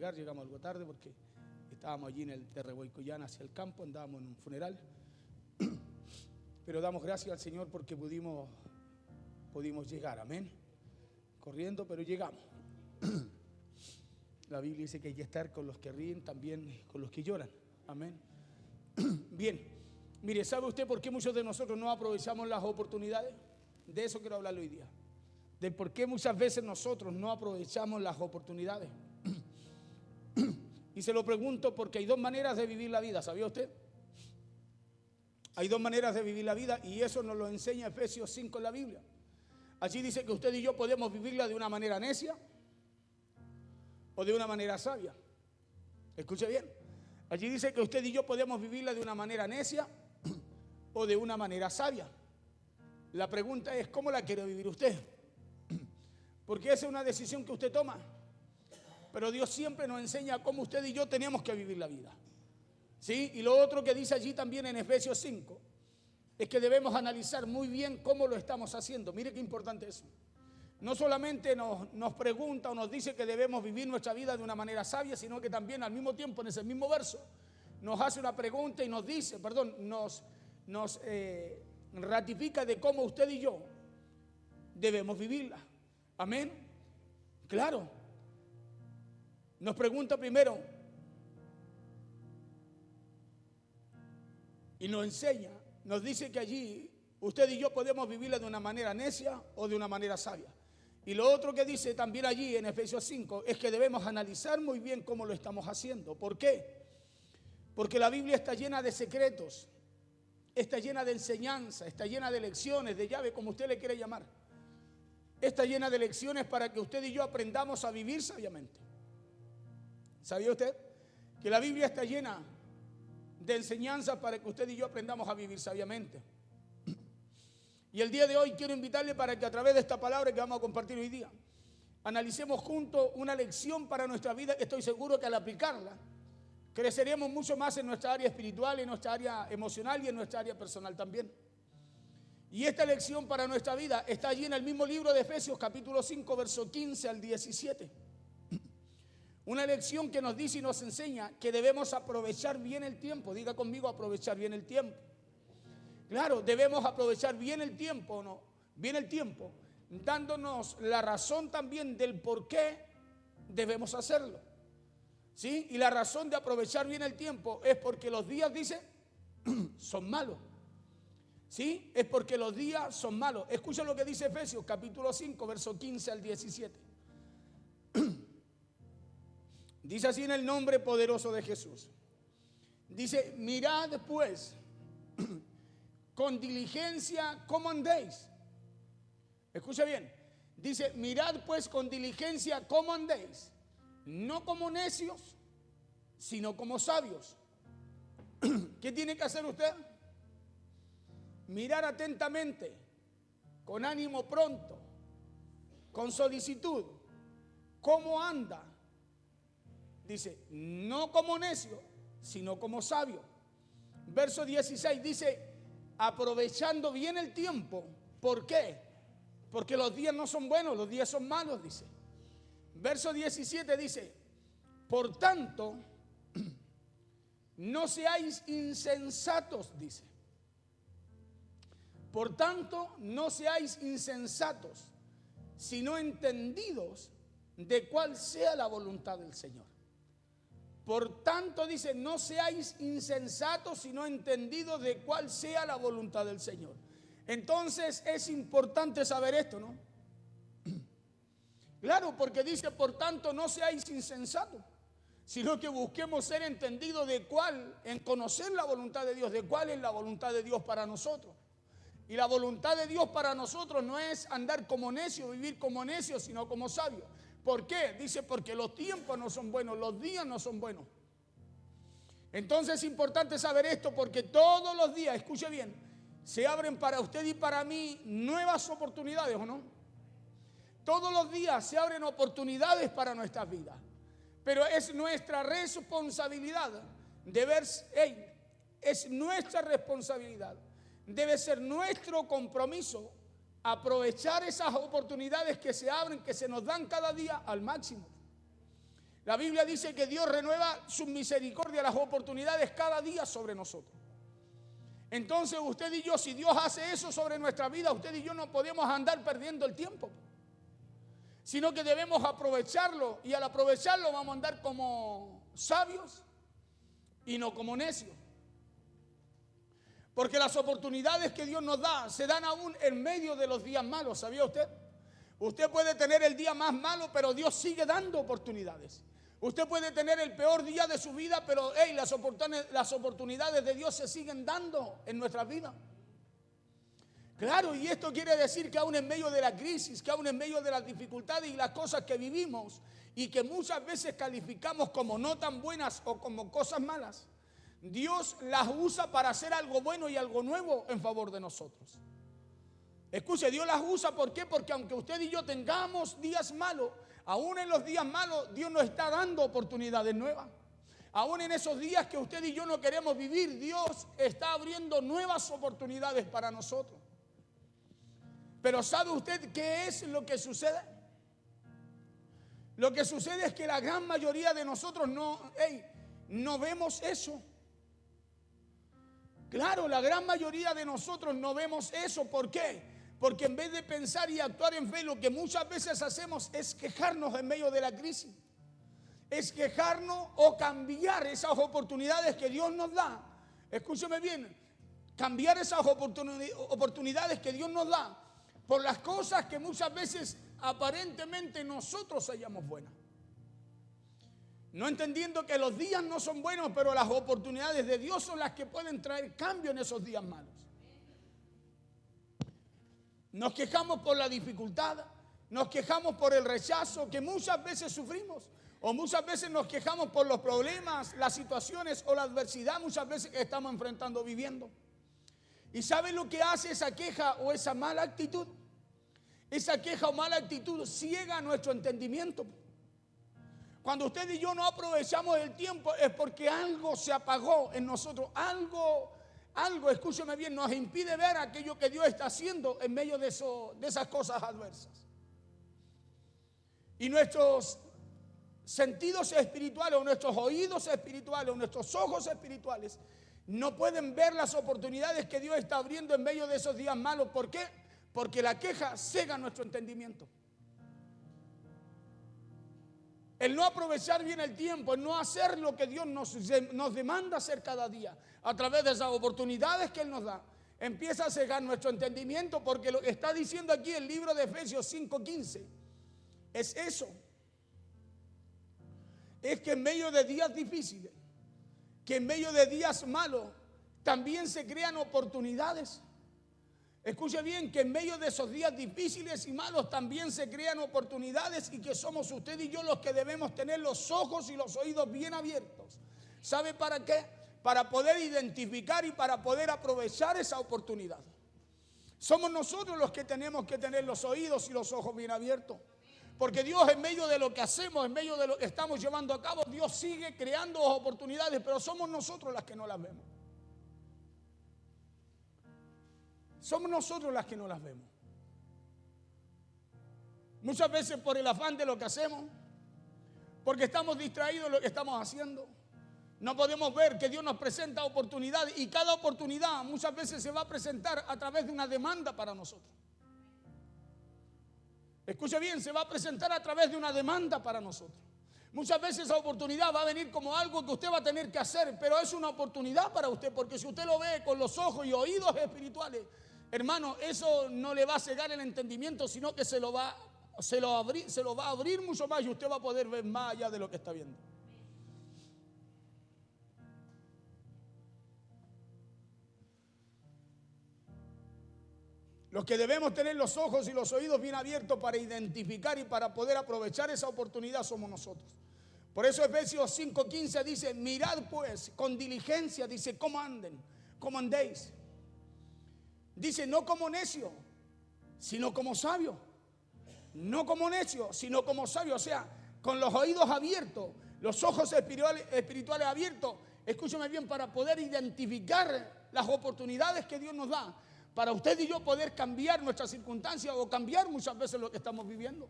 funeral, llegamos algo tarde porque estábamos allí en el de Reboicollán hacia el campo, andábamos en un funeral. Pero damos gracias al Señor porque pudimos llegar, amén. Corriendo, pero llegamos. La Biblia dice que hay que estar con los que ríen, también con los que lloran, amén. Bien, mire, ¿sabe usted por qué muchos de nosotros no aprovechamos las oportunidades? De eso quiero hablarle hoy día. De por qué muchas veces nosotros no aprovechamos las oportunidades. Y se lo pregunto porque hay dos maneras de vivir la vida, ¿sabía usted? Hay dos maneras de vivir la vida y eso nos lo enseña Efesios 5 en la Biblia. Allí dice que usted y yo podemos vivirla de una manera necia o de una manera sabia. Escuche bien. Allí dice que usted y yo podemos vivirla de una manera necia o de una manera sabia. La pregunta es, ¿cómo la quiere vivir usted? Porque esa es una decisión que usted toma. Pero Dios siempre nos enseña cómo usted y yo tenemos que vivir la vida. ¿Sí? Y lo otro que dice allí también en Efesios 5 es que debemos analizar muy bien cómo lo estamos haciendo. Mire qué importante eso. No solamente nos pregunta o nos dice que debemos vivir nuestra vida de una manera sabia, sino que también al mismo tiempo en ese mismo verso nos hace una pregunta y nos dice, nos ratifica de cómo usted y yo debemos vivirla. Amén. Claro. Nos pregunta primero y nos enseña, nos dice que allí usted y yo podemos vivirla de una manera necia o de una manera sabia. Y lo otro que dice también allí en Efesios 5 es que debemos analizar muy bien cómo lo estamos haciendo. ¿Por qué? Porque la Biblia está llena de secretos, está llena de enseñanza, está llena de lecciones, de llave, como usted le quiere llamar. Está llena de lecciones para que usted y yo aprendamos a vivir sabiamente. ¿Sabía usted que la Biblia está llena de enseñanzas para que usted y yo aprendamos a vivir sabiamente? Y el día de hoy quiero invitarle para que a través de esta palabra que vamos a compartir hoy día, analicemos juntos una lección para nuestra vida que estoy seguro que al aplicarla, creceremos mucho más en nuestra área espiritual, en nuestra área emocional y en nuestra área personal también. Y esta lección para nuestra vida está allí en el mismo libro de Efesios, capítulo 5, verso 15 al 17. Una lección que nos dice y nos enseña que debemos aprovechar bien el tiempo. Diga conmigo, aprovechar bien el tiempo. Claro, debemos aprovechar bien el tiempo, ¿no? Bien el tiempo, dándonos la razón también del por qué debemos hacerlo. ¿Sí? Y la razón de aprovechar bien el tiempo es porque los días, dice, son malos. ¿Sí? Es porque los días son malos. Escucha lo que dice Efesios, capítulo 5, verso 15 al 17. Dice así en el nombre poderoso de Jesús. Dice, mirad pues con diligencia cómo andéis. Escucha bien. Dice, mirad pues con diligencia cómo andéis. No como necios, sino como sabios. ¿Qué tiene que hacer usted? Mirar atentamente, con ánimo pronto, con solicitud, cómo anda. Dice, no como necio, sino como sabio. Verso 16 dice, aprovechando bien el tiempo. ¿Por qué? Porque los días no son buenos, los días son malos, dice. Verso 17 dice, por tanto, no seáis insensatos, dice. Por tanto, no seáis insensatos, sino entendidos de cuál sea la voluntad del Señor. Por tanto, dice, no seáis insensatos, sino entendidos de cuál sea la voluntad del Señor. Entonces es importante saber esto, ¿no? Claro, porque dice, por tanto, no seáis insensatos, sino que busquemos ser entendidos de cuál, en conocer la voluntad de Dios, de cuál es la voluntad de Dios para nosotros. Y la voluntad de Dios para nosotros no es andar como necios, vivir como necios, sino como sabios. ¿Por qué? Dice, porque los tiempos no son buenos, los días no son buenos. Entonces es importante saber esto porque todos los días, escuche bien, se abren para usted y para mí nuevas oportunidades, ¿o no? Todos los días se abren oportunidades para nuestras vidas. Pero es nuestra responsabilidad de ver, es nuestra responsabilidad. Debe ser nuestro compromiso aprovechar esas oportunidades que se abren, que se nos dan cada día al máximo. La Biblia dice que Dios renueva su misericordia, las oportunidades cada día sobre nosotros. Entonces usted y yo, si Dios hace eso sobre nuestra vida, usted y yo no podemos andar perdiendo el tiempo, sino que debemos aprovecharlo, y al aprovecharlo vamos a andar como sabios y no como necios. Porque las oportunidades que Dios nos da se dan aún en medio de los días malos, ¿sabía usted? Usted puede tener el día más malo, pero Dios sigue dando oportunidades. Usted puede tener el peor día de su vida, pero las oportunidades de Dios se siguen dando en nuestras vidas. Claro, y esto quiere decir que aún en medio de la crisis, que aún en medio de las dificultades y las cosas que vivimos y que muchas veces calificamos como no tan buenas o como cosas malas, Dios las usa para hacer algo bueno y algo nuevo en favor de nosotros. Escuche, Dios las usa, ¿por qué? Porque aunque usted y yo tengamos días malos, aún en los días malos Dios nos está dando oportunidades nuevas. Aún en esos días que usted y yo no queremos vivir, Dios está abriendo nuevas oportunidades para nosotros. Pero ¿sabe usted qué es lo que sucede? Lo que sucede es que la gran mayoría de nosotros no vemos eso. Claro, la gran mayoría de nosotros no vemos eso. ¿Por qué? Porque en vez de pensar y actuar en fe, lo que muchas veces hacemos es quejarnos en medio de la crisis. Es quejarnos o cambiar esas oportunidades que Dios nos da. Escúcheme bien, cambiar esas oportunidades que Dios nos da por las cosas que muchas veces aparentemente nosotros hallamos buenas. No entendiendo que los días no son buenos, pero las oportunidades de Dios son las que pueden traer cambio en esos días malos. Nos quejamos por la dificultad, nos quejamos por el rechazo que muchas veces sufrimos, o muchas veces nos quejamos por los problemas, las situaciones o la adversidad muchas veces que estamos enfrentando, viviendo. ¿Y saben lo que hace esa queja o esa mala actitud? Esa queja o mala actitud ciega nuestro entendimiento. Cuando usted y yo no aprovechamos el tiempo es porque algo se apagó en nosotros, algo, escúcheme bien, nos impide ver aquello que Dios está haciendo en medio de esas cosas adversas. Y nuestros sentidos espirituales, o nuestros oídos espirituales, o nuestros ojos espirituales no pueden ver las oportunidades que Dios está abriendo en medio de esos días malos. ¿Por qué? Porque la queja cega nuestro entendimiento. El no aprovechar bien el tiempo, el no hacer lo que Dios nos demanda hacer cada día a través de esas oportunidades que Él nos da, empieza a cegar nuestro entendimiento, porque lo que está diciendo aquí el libro de Efesios 5:15 es eso. Es que en medio de días difíciles, que en medio de días malos, también se crean oportunidades. Escuche bien, que en medio de esos días difíciles y malos también se crean oportunidades, y que somos usted y yo los que debemos tener los ojos y los oídos bien abiertos. ¿Sabe para qué? Para poder identificar y para poder aprovechar esa oportunidad. Somos nosotros los que tenemos que tener los oídos y los ojos bien abiertos. Porque Dios, en medio de lo que hacemos, en medio de lo que estamos llevando a cabo, Dios sigue creando oportunidades, pero somos nosotros las que no las vemos. Somos nosotros las que no las vemos. Muchas veces por el afán de lo que hacemos, porque estamos distraídos de lo que estamos haciendo, no podemos ver que Dios nos presenta oportunidades, y cada oportunidad muchas veces se va a presentar a través de una demanda para nosotros. Escuche bien, se va a presentar a través de una demanda para nosotros. Muchas veces esa oportunidad va a venir como algo que usted va a tener que hacer, pero es una oportunidad para usted, porque si usted lo ve con los ojos y oídos espirituales, hermano, eso no le va a cegar el entendimiento, sino que se lo va a abrir mucho más, y usted va a poder ver más allá de lo que está viendo. Los que debemos tener los ojos y los oídos bien abiertos para identificar y para poder aprovechar esa oportunidad somos nosotros. Por eso Efesios 5:15 dice: mirad pues con diligencia, dice, cómo andéis. Dice, no como necio, sino como sabio. No como necio, sino como sabio. O sea, con los oídos abiertos, los ojos espirituales abiertos, escúchame bien, para poder identificar las oportunidades que Dios nos da, para usted y yo poder cambiar nuestras circunstancias o cambiar muchas veces lo que estamos viviendo.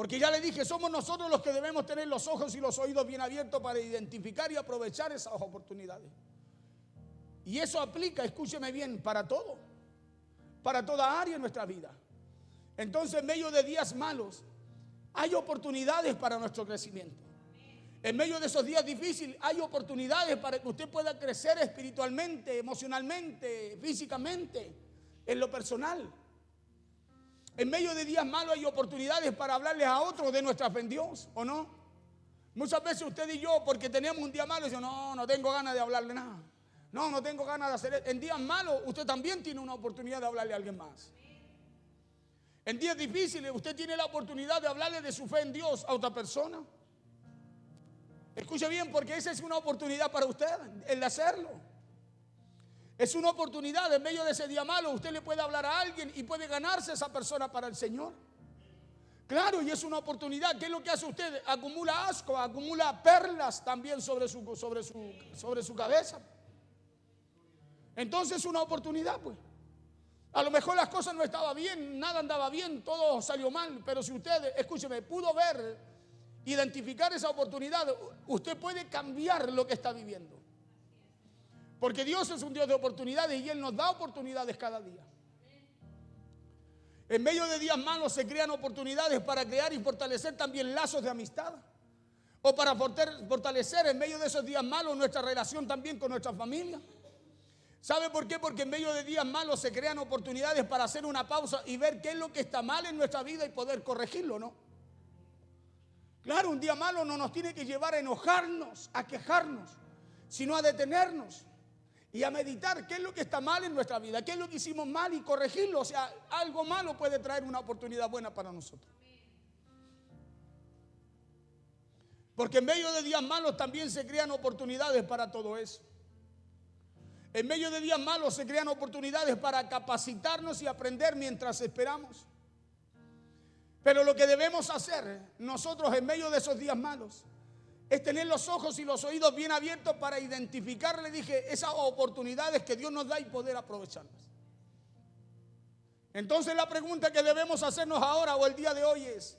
Porque ya le dije, somos nosotros los que debemos tener los ojos y los oídos bien abiertos para identificar y aprovechar esas oportunidades. Y eso aplica, escúcheme bien, para todo, para toda área de nuestra vida. Entonces, en medio de días malos, hay oportunidades para nuestro crecimiento. En medio de esos días difíciles, hay oportunidades para que usted pueda crecer espiritualmente, emocionalmente, físicamente, en lo personal. En medio de días malos hay oportunidades para hablarles a otros de nuestra fe en Dios, ¿o no? Muchas veces usted y yo, porque tenemos un día malo, dice, no tengo ganas de hablarle nada. No tengo ganas de hacer eso. En días malos, usted también tiene una oportunidad de hablarle a alguien más. En días difíciles, usted tiene la oportunidad de hablarle de su fe en Dios a otra persona. Escuche bien, porque esa es una oportunidad para usted, el de hacerlo. Es una oportunidad, en medio de ese día malo, usted le puede hablar a alguien y puede ganarse a esa persona para el Señor. Claro, y es una oportunidad. ¿Qué es lo que hace usted? Acumula asco, acumula perlas también sobre su cabeza. Entonces es una oportunidad, pues. A lo mejor las cosas no estaban bien, nada andaba bien, todo salió mal, pero si usted, escúcheme, pudo ver, identificar esa oportunidad, usted puede cambiar lo que está viviendo. Porque Dios es un Dios de oportunidades y Él nos da oportunidades cada día. En medio de días malos se crean oportunidades para crear y fortalecer también lazos de amistad. O para fortalecer en medio de esos días malos nuestra relación también con nuestra familia. ¿Sabe por qué? Porque en medio de días malos se crean oportunidades para hacer una pausa y ver qué es lo que está mal en nuestra vida y poder corregirlo, ¿no? Claro, un día malo no nos tiene que llevar a enojarnos, a quejarnos, sino a detenernos y a meditar qué es lo que está mal en nuestra vida, qué es lo que hicimos mal y corregirlo. O sea, algo malo puede traer una oportunidad buena para nosotros. Porque en medio de días malos también se crean oportunidades para todo eso. En medio de días malos se crean oportunidades para capacitarnos y aprender mientras esperamos. Pero lo que debemos hacer nosotros en medio de esos días malos es tener los ojos y los oídos bien abiertos para identificar, le dije, esas oportunidades que Dios nos da y poder aprovecharlas. Entonces la pregunta que debemos hacernos ahora o el día de hoy es,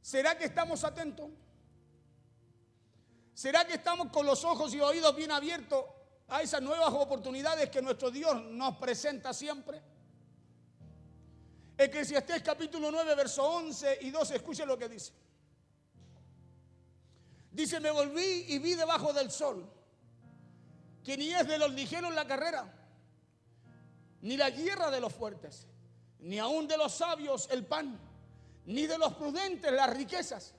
¿será que estamos atentos? ¿Será que estamos con los ojos y oídos bien abiertos a esas nuevas oportunidades que nuestro Dios nos presenta siempre? Eclesiastés capítulo 9, verso 11 y 12, escuche lo que dice. Dice, me volví y vi debajo del sol, que ni es de los ligeros la carrera, ni la guerra de los fuertes, ni aun de los sabios el pan, ni de los prudentes las riquezas,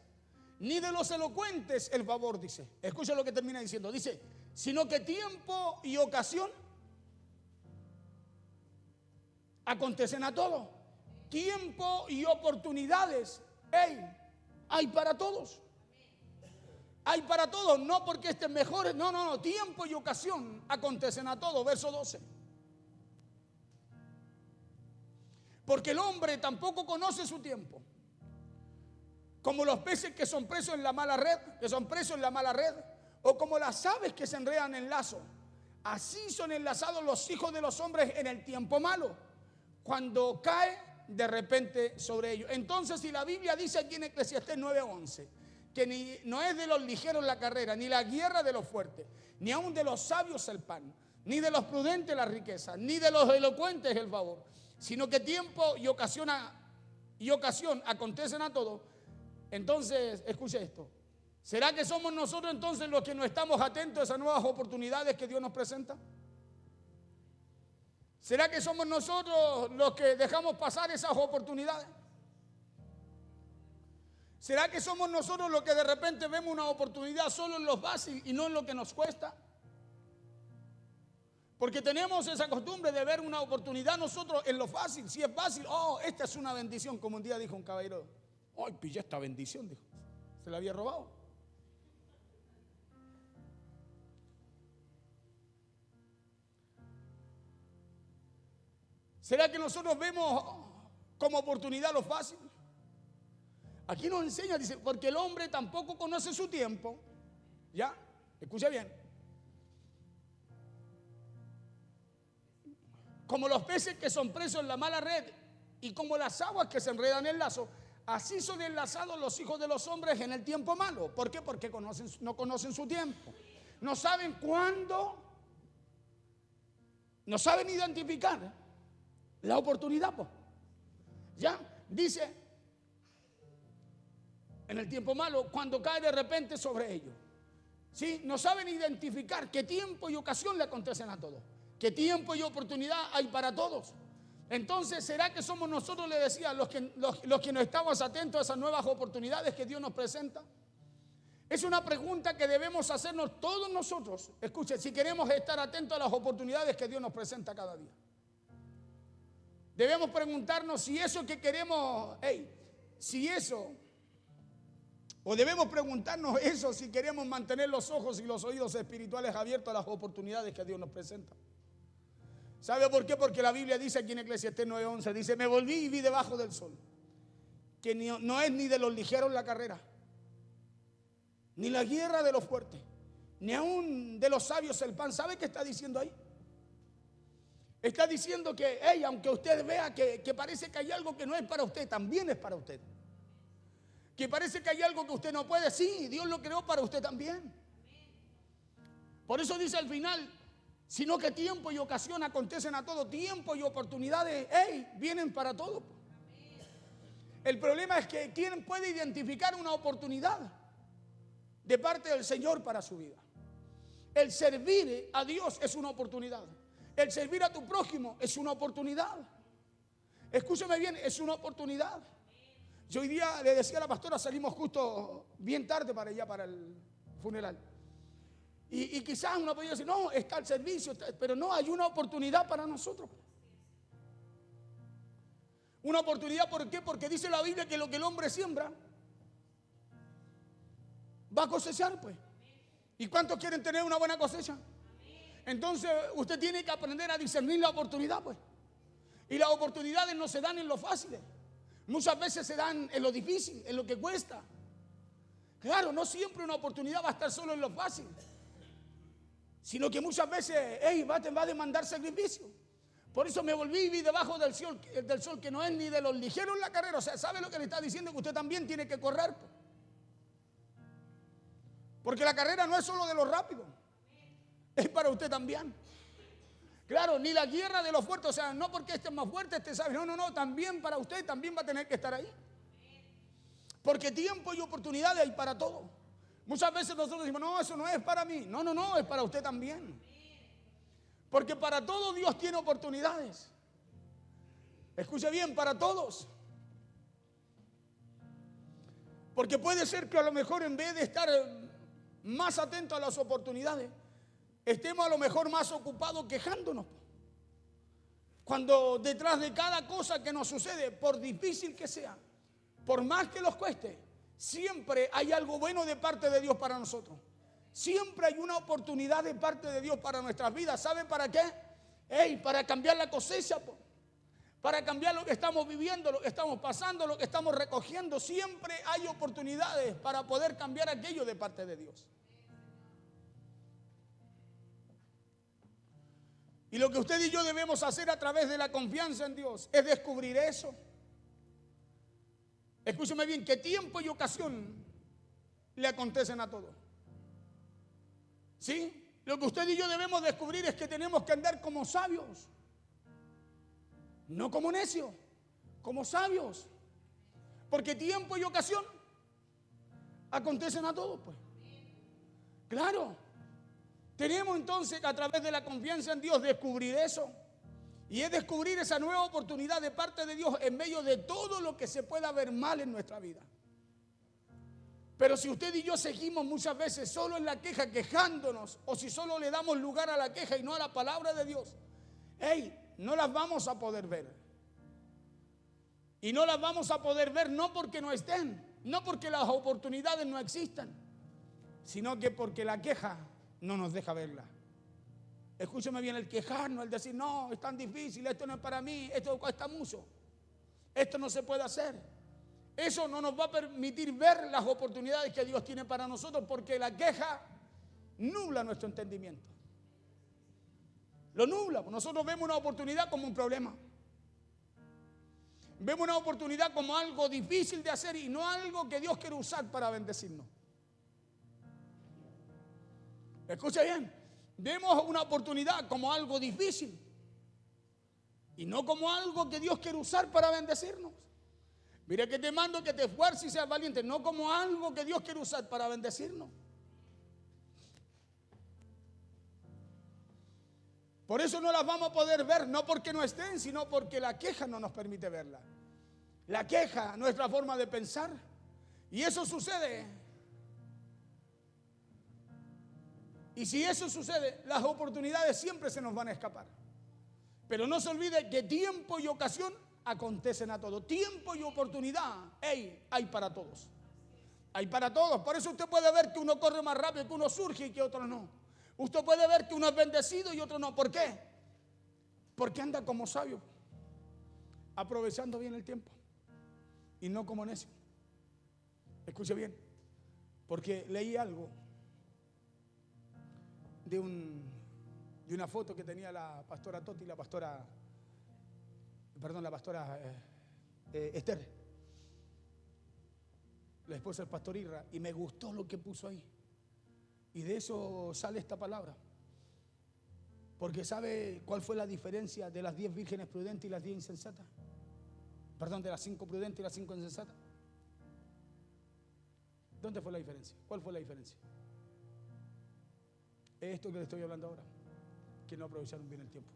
ni de los elocuentes el favor, dice. Escucha lo que termina diciendo. Dice, sino que tiempo y ocasión acontecen a todos. Tiempo y oportunidades, hay para todos. Hay para todos, no porque estén mejores, no, tiempo y ocasión acontecen a todos, verso 12. Porque el hombre tampoco conoce su tiempo, como los peces que son presos en la mala red, o como las aves que se enredan en lazo. Así son enlazados los hijos de los hombres en el tiempo malo, cuando cae de repente sobre ellos. Entonces, si la Biblia dice aquí en Eclesiastés 9:11, que no es de los ligeros la carrera, ni la guerra de los fuertes, ni aun de los sabios el pan, ni de los prudentes la riqueza, ni de los elocuentes el favor, sino que tiempo y ocasión acontecen a todos. Entonces, escuche esto. ¿Será que somos nosotros entonces los que no estamos atentos a esas nuevas oportunidades que Dios nos presenta? ¿Será que somos nosotros los que dejamos pasar esas oportunidades? ¿Será que somos nosotros los que de repente vemos una oportunidad solo en lo fácil y no en lo que nos cuesta? Porque tenemos esa costumbre de ver una oportunidad nosotros en lo fácil. Si es fácil, esta es una bendición, como un día dijo un caballero. Pillé esta bendición, dijo. Se la había robado. ¿Será que nosotros vemos como oportunidad lo fácil? Aquí nos enseña, dice, porque el hombre tampoco conoce su tiempo. ¿Ya? Escucha bien. Como los peces que son presos en la mala red y como las aguas que se enredan en el lazo, así son enlazados los hijos de los hombres en el tiempo malo. ¿Por qué? Porque no conocen su tiempo. No saben cuándo, no saben identificar la oportunidad. Pues. Ya, dice, en el tiempo malo, cuando cae de repente sobre ellos. ¿Sí? No saben identificar qué tiempo y ocasión le acontecen a todos. Qué tiempo y oportunidad hay para todos. Entonces, ¿será que somos nosotros, le decía, los que no estamos atentos a esas nuevas oportunidades que Dios nos presenta? Es una pregunta que debemos hacernos todos nosotros. Escuche, si queremos estar atentos a las oportunidades que Dios nos presenta cada día. Debemos preguntarnos si eso que queremos, o debemos preguntarnos eso si queremos mantener los ojos y los oídos espirituales abiertos a las oportunidades que Dios nos presenta. ¿Sabe por qué? Porque la Biblia dice aquí en Eclesiastés 9:11, dice, me volví y vi debajo del sol, que no es ni de los ligeros la carrera, ni la guerra de los fuertes, ni aún de los sabios el pan. ¿Sabe qué está diciendo ahí? Está diciendo que, aunque usted vea que parece que hay algo que no es para usted, también es para usted. Que parece que hay algo que usted no puede, sí, Dios lo creó para usted también. Por eso dice al final, sino que tiempo y ocasión acontecen a todo, tiempo y oportunidades, vienen para todo. El problema es que ¿quién puede identificar una oportunidad de parte del Señor para su vida? El servir a Dios es una oportunidad. El servir a tu prójimo es una oportunidad. Escúcheme bien, es una oportunidad. Yo hoy día le decía a la pastora, salimos justo bien tarde para allá, para el funeral. Y quizás uno podría decir, no, está el servicio, pero no, hay una oportunidad para nosotros. Una oportunidad, ¿por qué? Porque dice la Biblia que lo que el hombre siembra va a cosechar, pues. ¿Y cuántos quieren tener una buena cosecha? Entonces usted tiene que aprender a discernir la oportunidad, pues. Y las oportunidades no se dan en lo fácil. Muchas veces se dan en lo difícil, en lo que cuesta. Claro, no siempre una oportunidad va a estar solo en lo fácil, sino que muchas veces va a demandar sacrificio. Por eso me volví y vi debajo del sol que no es ni de los ligeros la carrera. O sea, ¿sabe lo que le está diciendo? Que usted también tiene que correr. Porque la carrera no es solo de los rápidos, es para usted también. Claro, ni la guerra de los fuertes, o sea, no porque este es más fuerte, este sabe. No, también para usted, también va a tener que estar ahí. Porque tiempo y oportunidades hay para todo. Muchas veces nosotros decimos, no, eso no es para mí. No, es para usted también. Porque para todo Dios tiene oportunidades. Escuche bien, para todos. Porque puede ser que a lo mejor en vez de estar más atentos a las oportunidades, estemos a lo mejor más ocupados quejándonos. Cuando detrás de cada cosa que nos sucede, por difícil que sea, por más que nos cueste, siempre hay algo bueno de parte de Dios para nosotros. Siempre hay una oportunidad de parte de Dios para nuestras vidas. ¿Saben para qué? Para cambiar la cosecha, para cambiar lo que estamos viviendo, lo que estamos pasando, lo que estamos recogiendo. Siempre hay oportunidades para poder cambiar aquello de parte de Dios. Y lo que usted y yo debemos hacer a través de la confianza en Dios es descubrir eso. Escúcheme bien, que tiempo y ocasión le acontecen a todos. ¿Sí? Lo que usted y yo debemos descubrir es que tenemos que andar como sabios, no como necios, como sabios. Porque tiempo y ocasión acontecen a todos, pues. Claro. Tenemos entonces que a través de la confianza en Dios descubrir eso. Y es descubrir esa nueva oportunidad de parte de Dios en medio de todo lo que se pueda ver mal en nuestra vida. Pero si usted y yo seguimos muchas veces solo en la queja, quejándonos, o si solo le damos lugar a la queja y no a la palabra de Dios, no las vamos a poder ver. Y no las vamos a poder ver no porque no estén, no porque las oportunidades no existan, sino que porque la queja no nos deja verla. Escúcheme bien, el quejarnos, el decir, no, es tan difícil, esto no es para mí, esto cuesta mucho, esto no se puede hacer. Eso no nos va a permitir ver las oportunidades que Dios tiene para nosotros, porque la queja nubla nuestro entendimiento. Lo nubla. Nosotros vemos una oportunidad como un problema. Vemos una oportunidad como algo difícil de hacer y no algo que Dios quiere usar para bendecirnos. Escucha bien, vemos una oportunidad como algo difícil y no como algo que Dios quiere usar para bendecirnos. Mira que te mando que te esfuerces y seas valiente, no como algo que Dios quiere usar para bendecirnos. Por eso no las vamos a poder ver, no porque no estén, sino porque la queja no nos permite verla. La queja, nuestra forma de pensar. Y eso sucede. Y si eso sucede, las oportunidades siempre se nos van a escapar. Pero no se olvide que tiempo y ocasión acontecen a todos. Tiempo y oportunidad, hay para todos. Hay para todos. Por eso usted puede ver que uno corre más rápido, que uno surge y que otro no. Usted puede ver que uno es bendecido y otro no. ¿Por qué? Porque anda como sabio, aprovechando bien el tiempo y no como necio. Escuche bien, porque leí algo de una foto que tenía la pastora Toti, la pastora Esther, la esposa del pastor Irra, y me gustó lo que puso ahí. Y de eso sale esta palabra. Porque ¿sabe cuál fue la diferencia de las 10 vírgenes prudentes y las 10 insensatas? Perdón, de las 5 prudentes y las 5 insensatas. ¿Dónde fue la diferencia? ¿Cuál fue la diferencia? Esto que le estoy hablando ahora, que no aprovecharon bien el tiempo.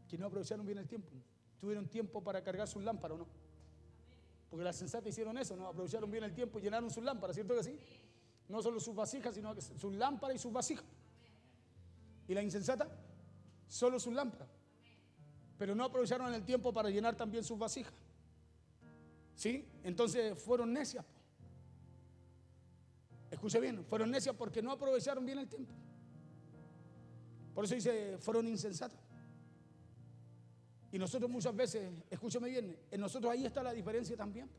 Que no aprovecharon bien el tiempo. Tuvieron tiempo para cargar sus lámparas, ¿o no? Porque las sensatas hicieron eso, ¿no? Aprovecharon bien el tiempo y llenaron sus lámparas, ¿cierto que sí? No solo sus vasijas, sino que sus lámparas y sus vasijas. Y la insensata, solo sus lámparas. Pero no aprovecharon el tiempo para llenar también sus vasijas. ¿Sí? Entonces fueron necias. Escuche bien, fueron necias porque no aprovecharon bien el tiempo. Por eso dice, fueron insensatas. Y nosotros muchas veces, escúcheme bien, en nosotros ahí está la diferencia también,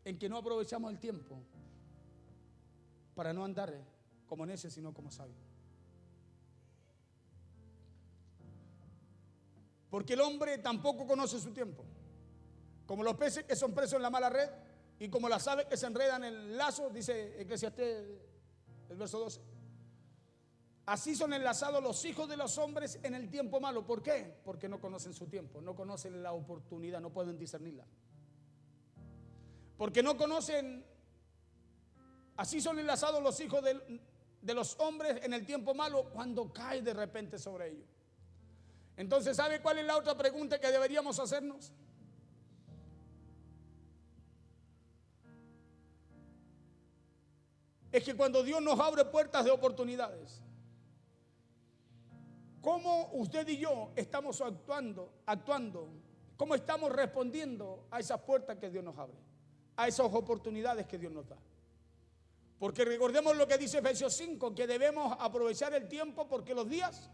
en que no aprovechamos el tiempo para no andar como necios, sino como sabios. Porque el hombre tampoco conoce su tiempo. Como los peces que son presos en la mala red y como las aves que se enredan en el lazo, dice Eclesiastés, el verso 12. Así son enlazados los hijos de los hombres en el tiempo malo. ¿Por qué? Porque no conocen su tiempo, no conocen la oportunidad, no pueden discernirla. Porque no conocen, así son enlazados los hijos de los hombres en el tiempo malo cuando cae de repente sobre ellos. Entonces, ¿sabe cuál es la otra pregunta que deberíamos hacernos? Es que cuando Dios nos abre puertas de oportunidades, ¿cómo usted y yo estamos actuando? ¿Cómo estamos respondiendo a esas puertas que Dios nos abre? A esas oportunidades que Dios nos da. Porque recordemos lo que dice Efesios 5, que debemos aprovechar el tiempo porque los días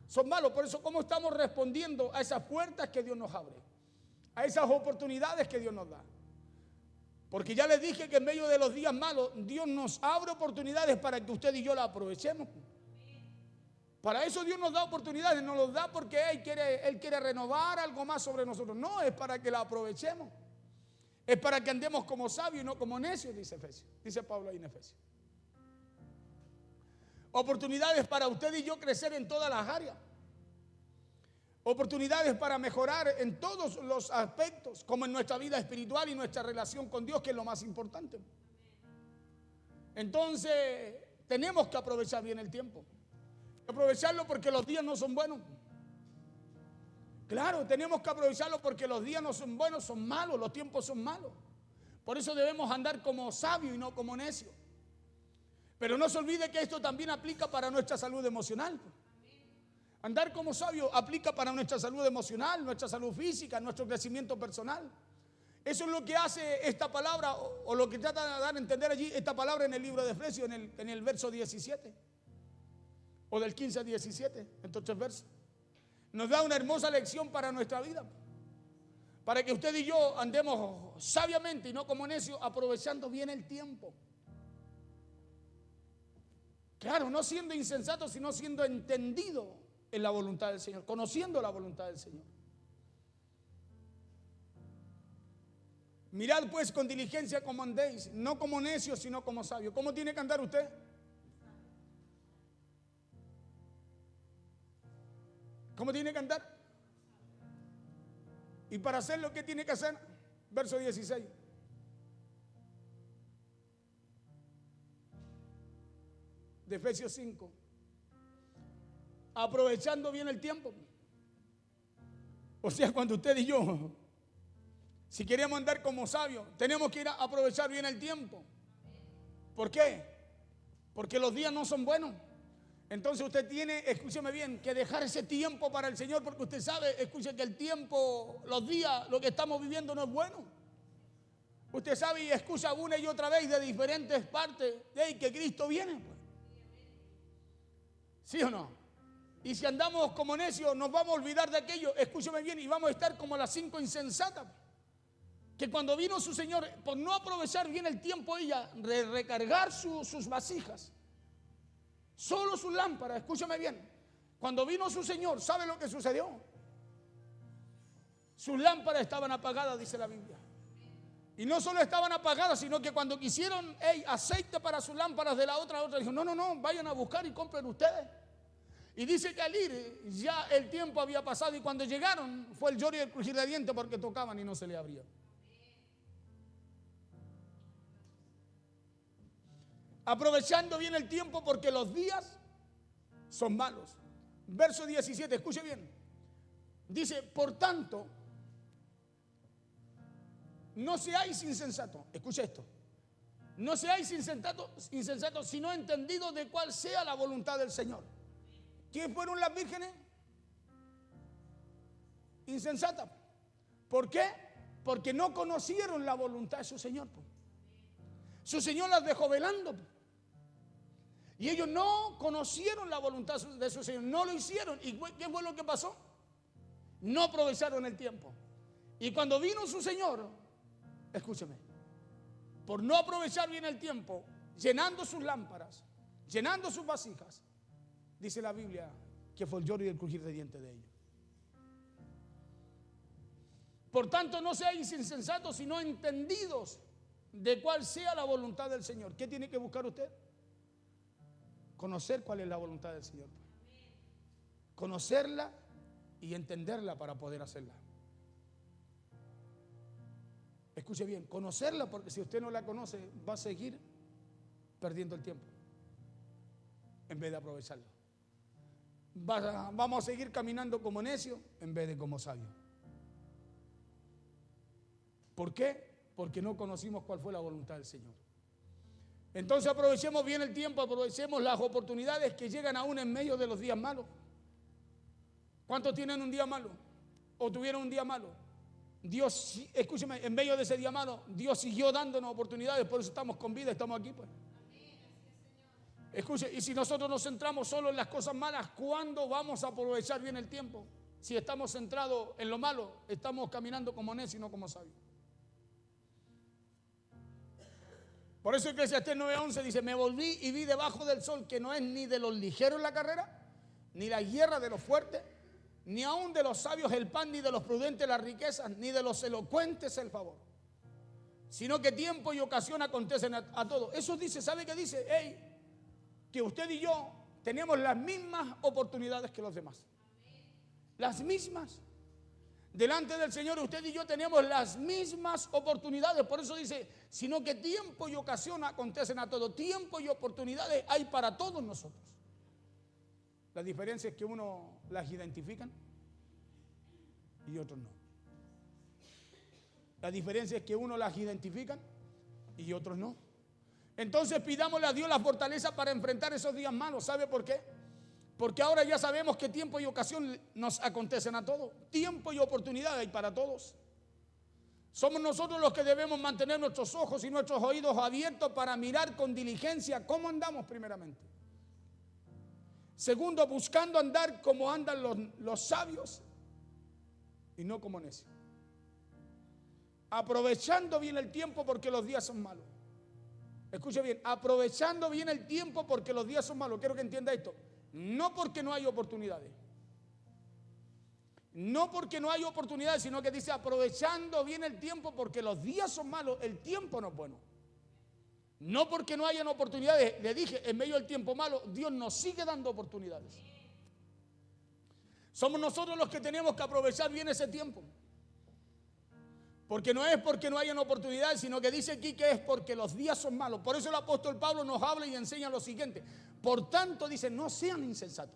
son malos. Por eso, ¿cómo estamos respondiendo a esas puertas que Dios nos abre? A esas oportunidades que Dios nos da. Porque ya les dije que en medio de los días malos, Dios nos abre oportunidades para que usted y yo las aprovechemos. Para eso Dios nos da oportunidades, nos los da porque Él quiere renovar algo más sobre nosotros. No, es para que la aprovechemos. Es para que andemos como sabios y no como necios, dice Pablo ahí en Efesios. Oportunidades para usted y yo crecer en todas las áreas. Oportunidades para mejorar en todos los aspectos, como en nuestra vida espiritual y nuestra relación con Dios, que es lo más importante. Entonces, tenemos que aprovechar bien el tiempo. Aprovecharlo porque los días no son buenos. Claro, tenemos que aprovecharlo porque los días no son buenos, son malos, los tiempos son malos. Por eso debemos andar como sabios y no como necios. Pero no se olvide que esto también aplica para nuestra salud emocional. Andar como sabio aplica para nuestra salud emocional, nuestra salud física, nuestro crecimiento personal. Eso es lo que hace esta palabra, o lo que trata de dar a entender allí esta palabra en el libro de Efesios, en el verso 17, o del 15 al 17, estos 3 versos. Nos da una hermosa lección para nuestra vida, para que usted y yo andemos sabiamente y no como necios, aprovechando bien el tiempo. Claro, no siendo insensato, sino siendo entendido en la voluntad del Señor, conociendo la voluntad del Señor. Mirad pues con diligencia cómo andéis, no como necios, sino como sabios. ¿Cómo tiene que andar usted? ¿Cómo tiene que andar? Y para hacerlo, ¿qué tiene que hacer? Verso 16. De Efesios 5. Aprovechando bien el tiempo. O sea, cuando usted y yo, si queremos andar como sabios, tenemos que ir a aprovechar bien el tiempo. ¿Por qué? Porque los días no son buenos. Entonces usted tiene, escúcheme bien, que dejar ese tiempo para el Señor, porque usted sabe, escuche, que el tiempo, los días, lo que estamos viviendo no es bueno. Usted sabe y escucha una y otra vez de diferentes partes de que Cristo viene, pues. ¿Sí o no? Y si andamos como necios, nos vamos a olvidar de aquello, escúcheme bien, y vamos a estar como las 5 insensatas, que cuando vino su Señor, por no aprovechar bien el tiempo ella, de recargar sus vasijas, solo sus lámparas, escúchame bien, cuando vino su Señor, ¿sabe lo que sucedió? Sus lámparas estaban apagadas, dice la Biblia. Y no solo estaban apagadas, sino que cuando quisieron aceite para sus lámparas de la otra dijo, no, vayan a buscar y compren ustedes. Y dice que al ir ya el tiempo había pasado y cuando llegaron fue el lloro y el crujir de dientes porque tocaban y no se le abría. Aprovechando bien el tiempo porque los días son malos. Verso 17, escuche bien. Dice, por tanto, no seáis insensatos. Escuche esto. No seáis insensatos, sino entendidos de cuál sea la voluntad del Señor. ¿Quién fueron las vírgenes? Insensatas. ¿Por qué? Porque no conocieron la voluntad de su Señor. Su Señor las dejó velando. Y ellos no conocieron la voluntad de su Señor, no lo hicieron. ¿Y qué fue lo que pasó? No aprovecharon el tiempo. Y cuando vino su Señor, escúcheme, por no aprovechar bien el tiempo, llenando sus lámparas, llenando sus vasijas, dice la Biblia que fue el lloro y el crujir de dientes de ellos. Por tanto, no seáis insensatos, sino entendidos de cuál sea la voluntad del Señor. ¿Qué tiene que buscar usted? Conocer cuál es la voluntad del Señor. Conocerla y entenderla para poder hacerla. Escuche bien, conocerla, porque si usted no la conoce, va a seguir perdiendo el tiempo en vez de aprovecharlo. Vamos a seguir caminando como necios en vez de como sabios. ¿Por qué? Porque no conocimos cuál fue la voluntad del Señor. Entonces aprovechemos bien el tiempo, aprovechemos las oportunidades que llegan aún en medio de los días malos. ¿Cuántos tienen un día malo? ¿O tuvieron un día malo? Dios, escúcheme, en medio de ese día malo, Dios siguió dándonos oportunidades, por eso estamos con vida, estamos aquí, pues. Escuche, y si nosotros nos centramos solo en las cosas malas, ¿cuándo vamos a aprovechar bien el tiempo? Si estamos centrados en lo malo, estamos caminando como necios y no como sabios. Por eso Eclesiastés 9:11 dice, me volví y vi debajo del sol que no es ni de los ligeros la carrera, ni la guerra de los fuertes, ni aun de los sabios el pan, ni de los prudentes las riquezas, ni de los elocuentes el favor, sino que tiempo y ocasión acontecen a todos. Eso dice, ¿sabe qué dice? Que usted y yo tenemos las mismas oportunidades que los demás. Las mismas. Delante del Señor usted y yo tenemos las mismas oportunidades. Por eso dice, sino que tiempo y ocasión acontecen a todos. Tiempo y oportunidades hay para todos nosotros. La diferencia es que unos las identifican y otros no. La diferencia es que unos las identifican y otros no. Entonces pidámosle a Dios la fortaleza para enfrentar esos días malos. ¿Sabe por qué? Porque ahora ya sabemos que tiempo y ocasión nos acontecen a todos. Tiempo y oportunidad hay para todos. Somos nosotros los que debemos mantener nuestros ojos y nuestros oídos abiertos para mirar con diligencia cómo andamos primeramente. Segundo, buscando andar como andan los sabios y no como necios. Aprovechando bien el tiempo porque los días son malos. Escuche bien, aprovechando bien el tiempo porque los días son malos. Quiero que entienda esto. No porque no hay oportunidades. No porque no hay oportunidades, sino que dice aprovechando bien el tiempo, porque los días son malos, el tiempo no es bueno. No porque no hayan oportunidades, le dije, en medio del tiempo malo, Dios nos sigue dando oportunidades. Somos nosotros los que tenemos que aprovechar bien ese tiempo. Porque no es porque no hayan oportunidades, sino que dice aquí que es porque los días son malos. Por eso el apóstol Pablo nos habla y enseña lo siguiente. Por tanto, dice, no sean insensatos.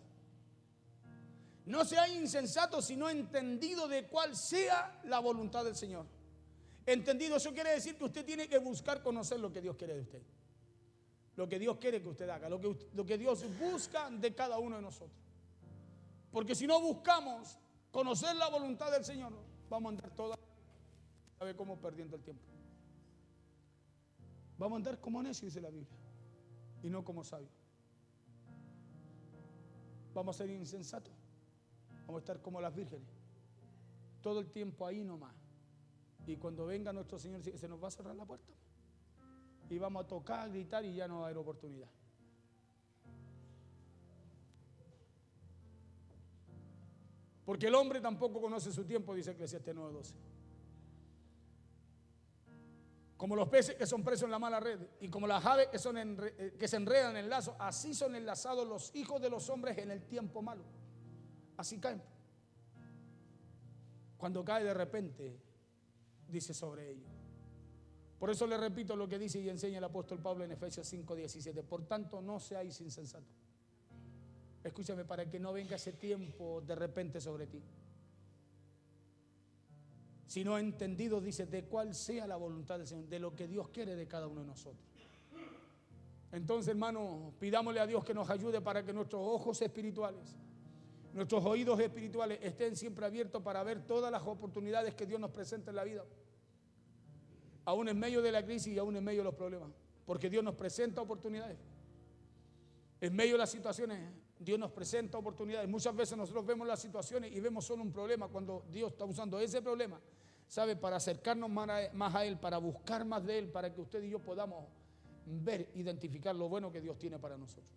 No sean insensatos, sino entendidos de cuál sea la voluntad del Señor. Entendido, eso quiere decir que usted tiene que buscar conocer lo que Dios quiere de usted. Lo que Dios quiere que usted haga, lo que Dios busca de cada uno de nosotros. Porque si no buscamos conocer la voluntad del Señor, vamos a andar toda, ¿sabe cómo? Perdiendo el tiempo. Vamos a andar como necios, dice la Biblia, y no como sabios. Vamos a ser insensatos. Vamos a estar como las vírgenes. Todo el tiempo ahí nomás. Y cuando venga nuestro Señor, se nos va a cerrar la puerta. Y vamos a tocar, gritar y ya no va a haber oportunidad. Porque el hombre tampoco conoce su tiempo, dice Eclesiastés 9:12. Como los peces que son presos en la mala red y como las aves que se enredan en el lazo, así son enlazados los hijos de los hombres en el tiempo malo. Así caen. Cuando cae de repente, dice sobre ellos. Por eso le repito lo que dice y enseña el apóstol Pablo en Efesios 5:17. Por tanto, no seáis insensatos. Escúchame, para que no venga ese tiempo de repente sobre ti. Sino entendido, dice, de cuál sea la voluntad del Señor, de lo que Dios quiere de cada uno de nosotros. Entonces, hermano, pidámosle a Dios que nos ayude para que nuestros ojos espirituales, nuestros oídos espirituales estén siempre abiertos para ver todas las oportunidades que Dios nos presenta en la vida. Aún en medio de la crisis y aún en medio de los problemas. Porque Dios nos presenta oportunidades. En medio de las situaciones, Dios nos presenta oportunidades. Muchas veces nosotros vemos las situaciones y vemos solo un problema cuando Dios está usando ese problema, ¿sabe? Para acercarnos más a Él, para buscar más de Él, para que usted y yo podamos ver, identificar lo bueno que Dios tiene para nosotros.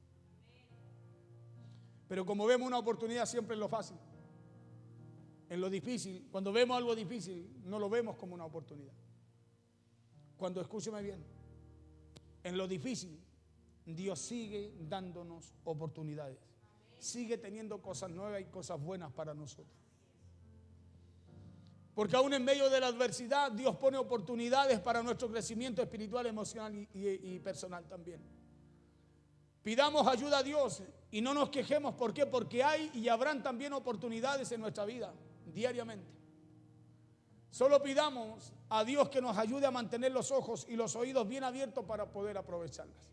Pero como vemos una oportunidad siempre en lo fácil, en lo difícil, cuando vemos algo difícil, no lo vemos como una oportunidad. Cuando, escúcheme bien, en lo difícil, Dios sigue dándonos oportunidades. Sigue teniendo cosas nuevas y cosas buenas para nosotros. Porque aún en medio de la adversidad, Dios pone oportunidades para nuestro crecimiento espiritual, emocional y personal también. Pidamos ayuda a Dios y no nos quejemos. ¿Por qué? Porque hay y habrán también oportunidades en nuestra vida, diariamente. Solo pidamos a Dios que nos ayude a mantener los ojos y los oídos bien abiertos para poder aprovecharlas.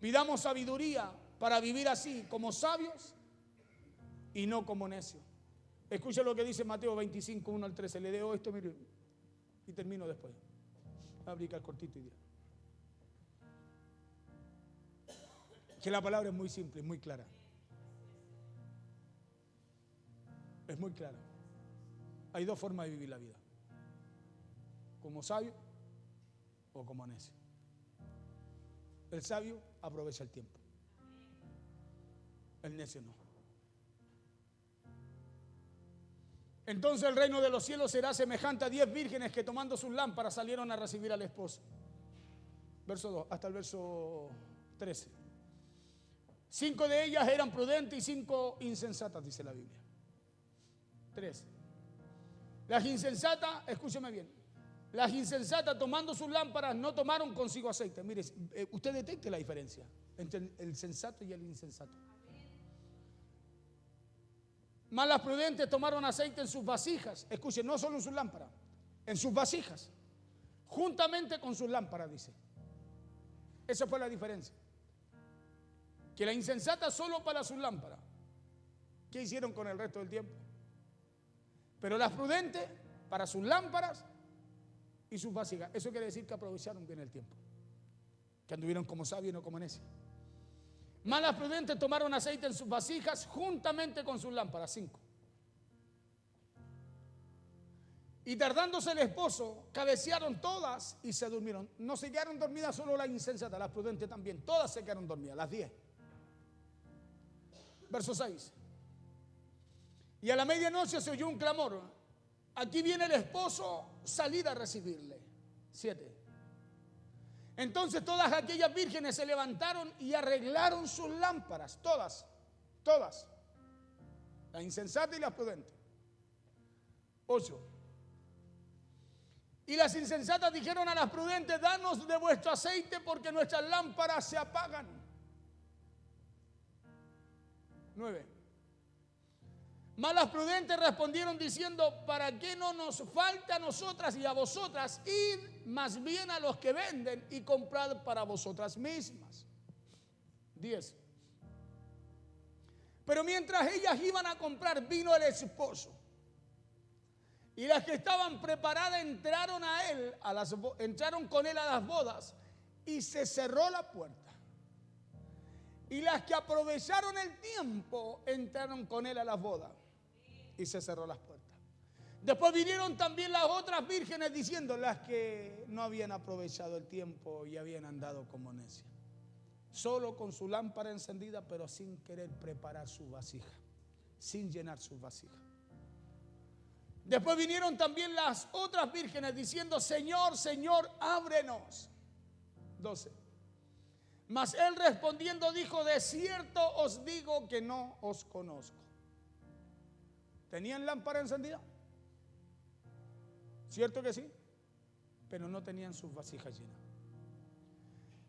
Pidamos sabiduría para vivir así, como sabios y no como necios. Escuche lo que dice Mateo 25, 1 al 13. Le leo esto, mire, y termino después. Voy a aplicar cortito y ya. Que la palabra es muy simple, es muy clara. Es muy clara. Hay dos formas de vivir la vida. Como sabio o como necio. El sabio aprovecha el tiempo. El necio no. Entonces el reino de los cielos será semejante a 10 vírgenes que tomando sus lámparas salieron a recibir al esposo. Verso 2 hasta el verso 13. 5 de ellas eran prudentes y 5 insensatas, dice la Biblia. 13. Las insensatas, escúcheme bien, las insensatas tomando sus lámparas no tomaron consigo aceite. Mire, usted detecte la diferencia entre el sensato y el insensato. Mas las prudentes tomaron aceite en sus vasijas. Escuchen, no solo en sus lámparas, en sus vasijas, juntamente con sus lámparas, dice. Esa fue la diferencia. Que la insensata solo para sus lámparas. ¿Qué hicieron con el resto del tiempo? Pero las prudentes para sus lámparas y sus vasijas. Eso quiere decir que aprovecharon bien el tiempo. Que anduvieron como sabios y no como necios. Mas las prudentes tomaron aceite en sus vasijas juntamente con sus lámparas. 5. Y tardándose el esposo, cabecearon todas y se durmieron. No se quedaron dormidas solo las insensatas, las prudentes también. Todas se quedaron dormidas, las 10. Verso 6. Y a la medianoche se oyó un clamor: aquí viene el esposo, salid a recibirle. 7. Entonces todas aquellas vírgenes se levantaron y arreglaron sus lámparas, todas, las insensatas y las prudentes. 8. Y las insensatas dijeron a las prudentes: danos de vuestro aceite porque nuestras lámparas se apagan. 9. Mas las prudentes respondieron diciendo: ¿para qué no nos falta a nosotras y a vosotras? Id más bien a los que venden y comprad para vosotras mismas. 10. Pero mientras ellas iban a comprar, vino el esposo. Y las que estaban preparadas entraron con él a las bodas, y se cerró la puerta. Y las que aprovecharon el tiempo entraron con él a las bodas, y se cerró las puertas. Después vinieron también las otras vírgenes diciendo, las que no habían aprovechado el tiempo y habían andado como necias, solo con su lámpara encendida, pero sin querer preparar su vasija, sin llenar su vasija. Después vinieron también las otras vírgenes diciendo: Señor, Señor, ábrenos. 12. Mas él respondiendo dijo: de cierto os digo que no os conozco. ¿Tenían lámpara encendida? ¿Cierto que sí? Pero no tenían sus vasijas llenas.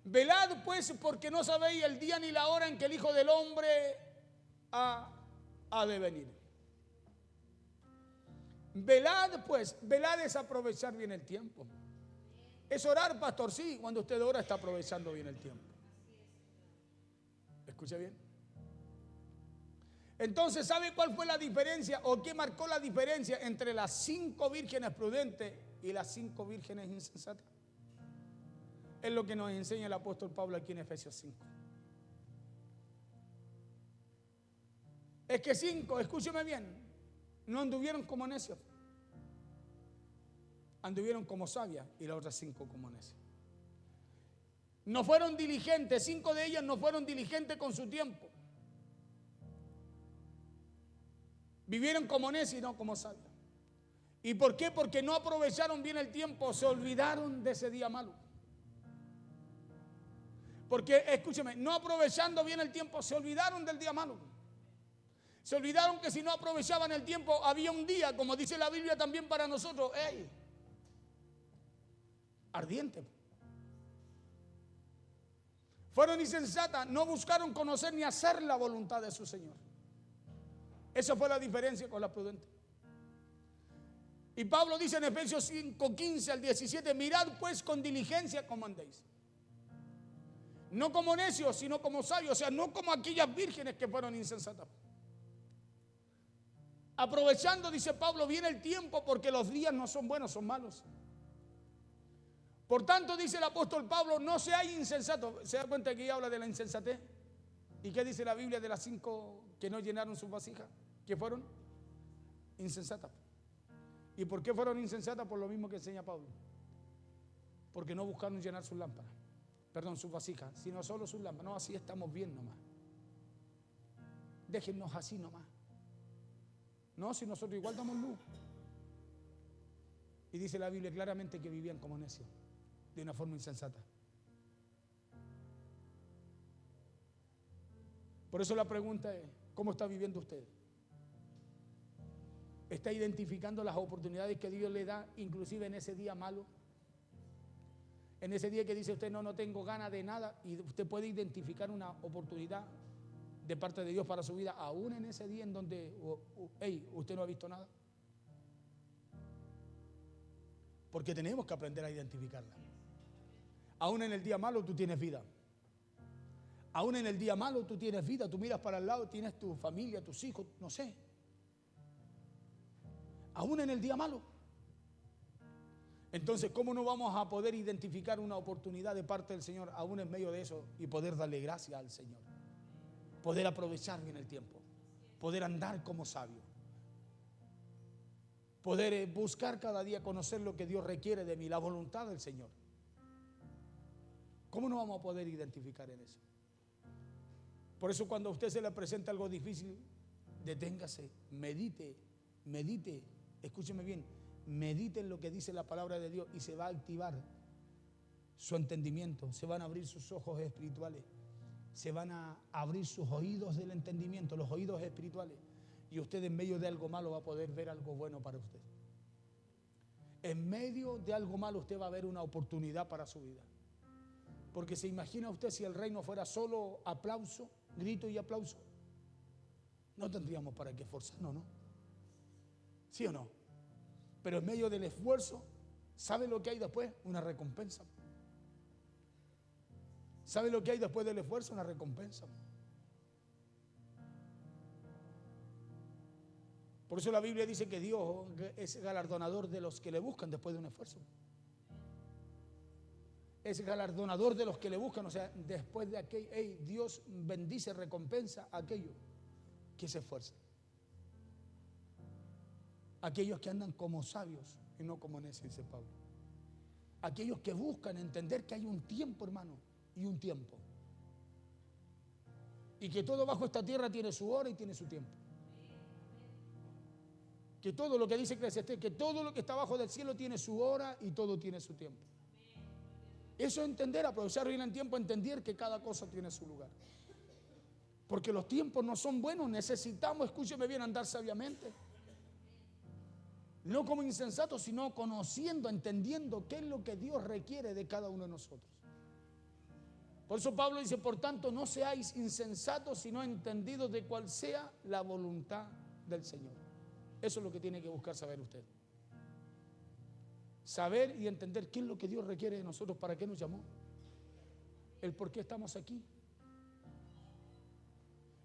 Velad pues, porque no sabéis el día ni la hora en que el Hijo del Hombre ha de venir. Velad pues, velad es aprovechar bien el tiempo. Es orar, pastor, sí, cuando usted ora está aprovechando bien el tiempo. ¿Escucha bien? Entonces, ¿sabe cuál fue la diferencia o qué marcó la diferencia entre las 5 vírgenes prudentes y las 5 vírgenes insensatas? Es lo que nos enseña el apóstol Pablo aquí en Efesios 5. Es que 5, escúcheme bien, no anduvieron como necios, anduvieron como sabias, y las otras 5 como necias. No fueron diligentes, 5 de ellas no fueron diligentes con su tiempo. Vivieron como necios y no como sabios. ¿Y por qué? Porque no aprovecharon bien el tiempo, se olvidaron de ese día malo. Porque, escúcheme, no aprovechando bien el tiempo, se olvidaron del día malo. Se olvidaron que si no aprovechaban el tiempo, había un día, como dice la Biblia también para nosotros, ardiente. Fueron insensatas, no buscaron conocer ni hacer la voluntad de su Señor. Esa fue la diferencia con las prudentes. Y Pablo dice en Efesios 5, 15 al 17, mirad pues con diligencia cómo andéis. No como necios, sino como sabios, o sea, no como aquellas vírgenes que fueron insensatas. Aprovechando, dice Pablo, bien el tiempo, porque los días no son buenos, son malos. Por tanto, dice el apóstol Pablo, no seáis insensatos. ¿Se da cuenta que habla de la insensatez? ¿Y qué dice la Biblia de las 5 que no llenaron sus vasijas? ¿Qué fueron? Insensatas. ¿Y por qué fueron insensatas? Por lo mismo que enseña Pablo. Porque no buscaron llenar sus lámparas. Perdón, sus vasijas, sino solo sus lámparas. No, así estamos bien nomás. Déjennos así nomás. No, si nosotros igual damos luz. Y dice la Biblia claramente que vivían como necios, de una forma insensata. Por eso la pregunta es, ¿cómo está viviendo usted? ¿Está identificando las oportunidades que Dios le da, inclusive en ese día malo? En ese día que dice usted, no tengo ganas de nada, y usted puede identificar una oportunidad de parte de Dios para su vida, aún en ese día en donde, usted no ha visto nada. Porque tenemos que aprender a identificarla. Aún en el día malo tú tienes vida. Aún en el día malo tú tienes vida. Tú miras para el lado, tienes tu familia, tus hijos, no sé. Aún en el día malo. Entonces, ¿cómo no vamos a poder identificar una oportunidad de parte del Señor aún en medio de eso y poder darle gracias al Señor? Poder aprovechar bien el tiempo. Poder andar como sabio. Poder buscar cada día conocer lo que Dios requiere de mí, la voluntad del Señor. ¿Cómo no vamos a poder identificar en eso? Por eso cuando a usted se le presenta algo difícil, deténgase, medite, escúcheme bien, medite en lo que dice la palabra de Dios y se va a activar su entendimiento, se van a abrir sus ojos espirituales, se van a abrir sus oídos del entendimiento, los oídos espirituales, y usted en medio de algo malo va a poder ver algo bueno para usted. En medio de algo malo usted va a ver una oportunidad para su vida. Porque se imagina usted si el reino fuera solo aplauso, grito y aplauso. No tendríamos para qué esforzarnos, ¿no? ¿Sí o no? Pero en medio del esfuerzo, ¿sabe lo que hay después? Una recompensa. ¿Sabe lo que hay después del esfuerzo? Una recompensa. Por eso la Biblia dice que Dios es galardonador de los que le buscan después de un esfuerzo. Es galardonador de los que le buscan, o sea, después de aquello, Dios bendice, recompensa a aquellos que se esfuerzan. Aquellos que andan como sabios y no como necios, dice Pablo. Aquellos que buscan entender que hay un tiempo, hermano, y un tiempo. Y que todo bajo esta tierra tiene su hora y tiene su tiempo. Que todo lo que dice Eclesiastés, que todo lo que está bajo del cielo tiene su hora y todo tiene su tiempo. Eso es entender, aprovechar bien el tiempo, entender que cada cosa tiene su lugar. Porque los tiempos no son buenos, necesitamos, escúcheme bien, andar sabiamente. No como insensatos, sino conociendo, entendiendo qué es lo que Dios requiere de cada uno de nosotros. Por eso Pablo dice, por tanto, no seáis insensatos, sino entendidos de cuál sea la voluntad del Señor. Eso es lo que tiene que buscar saber usted. Saber y entender qué es lo que Dios requiere de nosotros, para qué nos llamó, el por qué estamos aquí.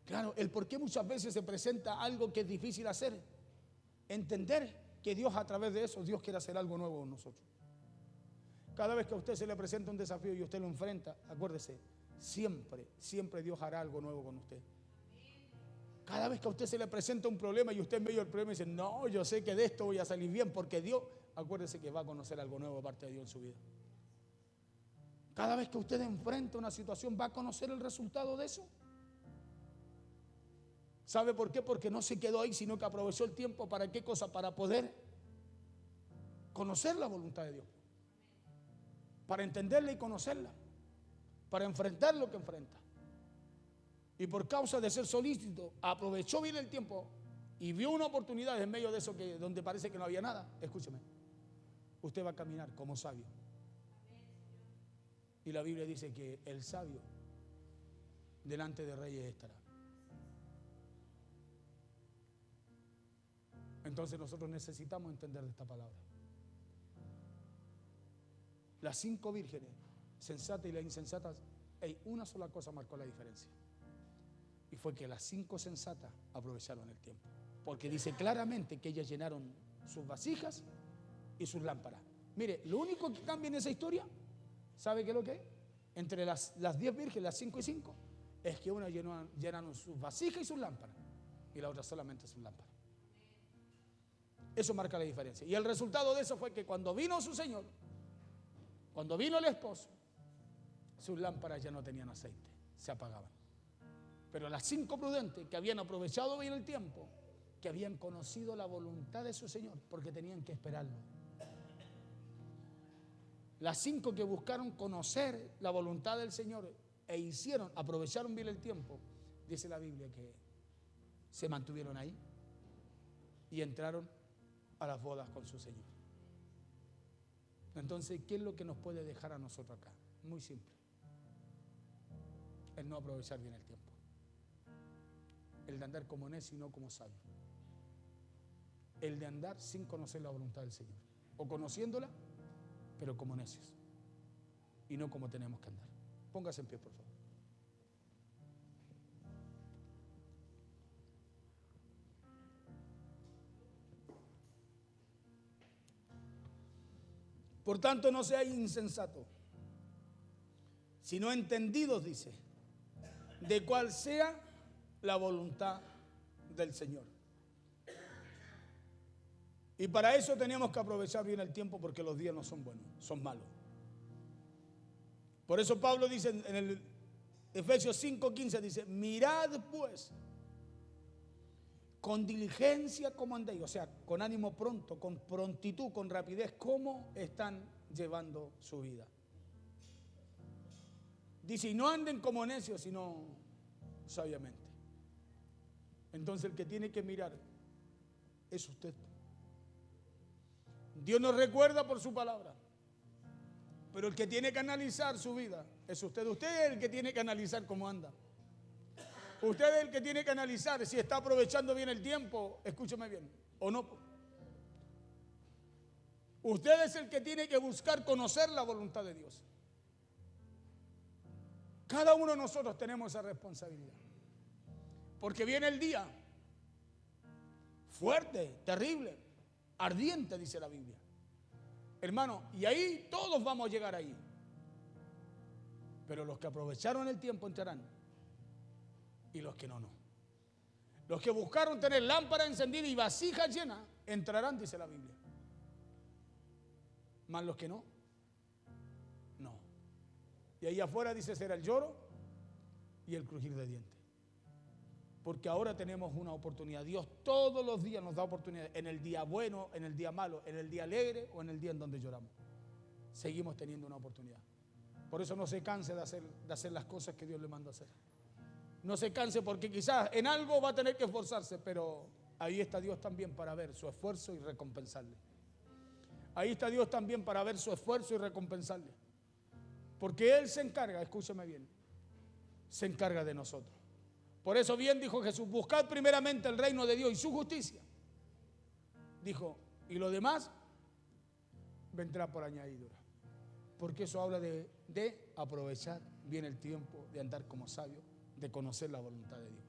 Claro, el por qué muchas veces se presenta algo que es difícil hacer. Entender que Dios a través de eso, Dios quiere hacer algo nuevo en nosotros. Cada vez que a usted se le presenta un desafío y usted lo enfrenta, acuérdese, siempre Dios hará algo nuevo con usted. Cada vez que a usted se le presenta un problema y usted en medio del problema dice, no, yo sé que de esto voy a salir bien porque Dios, acuérdese que va a conocer algo nuevo de parte de Dios en su vida. Cada vez que usted enfrenta una situación, va a conocer el resultado de eso. ¿Sabe por qué? Porque no se quedó ahí, sino que aprovechó el tiempo. ¿Para qué cosa? Para poder conocer la voluntad de Dios. Para entenderla y conocerla. Para enfrentar lo que enfrenta. Y por causa de ser solícito, aprovechó bien el tiempo y vio una oportunidad en medio de eso que donde parece que no había nada. Escúcheme, usted va a caminar como sabio. Y la Biblia dice que el sabio delante de reyes estará. Entonces nosotros necesitamos entender de esta palabra. Las 5 vírgenes, sensatas y las insensatas, una sola cosa marcó la diferencia. Y fue que las 5 sensatas aprovecharon el tiempo. Porque dice claramente que ellas llenaron sus vasijas y sus lámparas. Mire, lo único que cambia en esa historia, ¿sabe qué es lo que es? Entre las 10 vírgenes, las 5 y 5, es que una llenaron sus vasijas y sus lámparas. Y la otra solamente sus lámparas. Eso marca la diferencia. Y el resultado de eso fue que cuando vino su Señor, cuando vino el esposo, sus lámparas ya no tenían aceite, se apagaban. Pero las 5 prudentes que habían aprovechado bien el tiempo, que habían conocido la voluntad de su Señor, porque tenían que esperarlo. Las 5 que buscaron conocer la voluntad del Señor e aprovecharon bien el tiempo, dice la Biblia que se mantuvieron ahí y entraron a las bodas con su Señor. Entonces, ¿qué es lo que nos puede dejar a nosotros acá? Muy simple. El no aprovechar bien el tiempo. El de andar como necio y no como sabio. El de andar sin conocer la voluntad del Señor. O conociéndola, pero como necios. Y no como tenemos que andar. Póngase en pie, por favor. Por tanto, no seáis insensatos, sino entendidos, dice, de cuál sea la voluntad del Señor. Y para eso tenemos que aprovechar bien el tiempo, porque los días no son buenos, son malos. Por eso Pablo dice en el Efesios 5:15, dice, mirad pues con diligencia como andéis, o sea, con ánimo pronto, con prontitud, con rapidez, cómo están llevando su vida. Dice, y no anden como necios, sino sabiamente. Entonces el que tiene que mirar es usted. Dios nos recuerda por su palabra, pero el que tiene que analizar su vida es usted. Usted es el que tiene que analizar cómo anda. Usted es el que tiene que analizar si está aprovechando bien el tiempo, escúcheme bien, o no. Usted es el que tiene que buscar conocer la voluntad de Dios. Cada uno de nosotros tenemos esa responsabilidad. Porque viene el día fuerte, terrible, ardiente, dice la Biblia. Hermano, y ahí todos vamos a llegar ahí. Pero los que aprovecharon el tiempo entrarán. Y los que no, no. Los que buscaron tener lámpara encendida y vasija llena, entrarán, dice la Biblia. Más los que no, no. Y ahí afuera dice será el lloro y el crujir de dientes. Porque ahora tenemos una oportunidad. Dios todos los días nos da oportunidad. En el día bueno, en el día malo, en el día alegre o en el día en donde lloramos. Seguimos teniendo una oportunidad. Por eso no se canse de hacer las cosas que Dios le manda a hacer. No se canse porque quizás en algo va a tener que esforzarse, pero ahí está Dios también para ver su esfuerzo y recompensarle. Ahí está Dios también para ver su esfuerzo y recompensarle. Porque Él se encarga, escúchame bien, se encarga de nosotros. Por eso bien dijo Jesús, buscad primeramente el reino de Dios y su justicia. Dijo, y lo demás vendrá por añadidura. Porque eso habla de aprovechar bien el tiempo, de andar como sabio, de conocer la voluntad de Dios.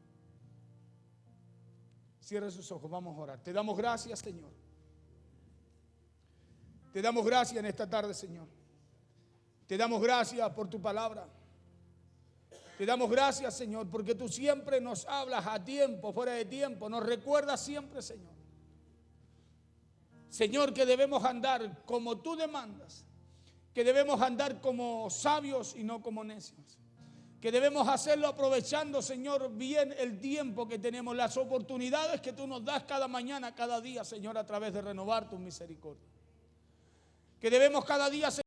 Cierre sus ojos, vamos a orar. Te damos gracias, Señor. Te damos gracias en esta tarde, Señor. Te damos gracias por tu palabra. Te damos gracias, Señor, porque tú siempre nos hablas a tiempo, fuera de tiempo. Nos recuerdas siempre, Señor. Señor, que debemos andar como tú demandas. Que debemos andar como sabios y no como necios. Que debemos hacerlo aprovechando, Señor, bien el tiempo que tenemos, las oportunidades que tú nos das cada mañana, cada día, Señor, a través de renovar tu misericordia. Que debemos cada día, Señor,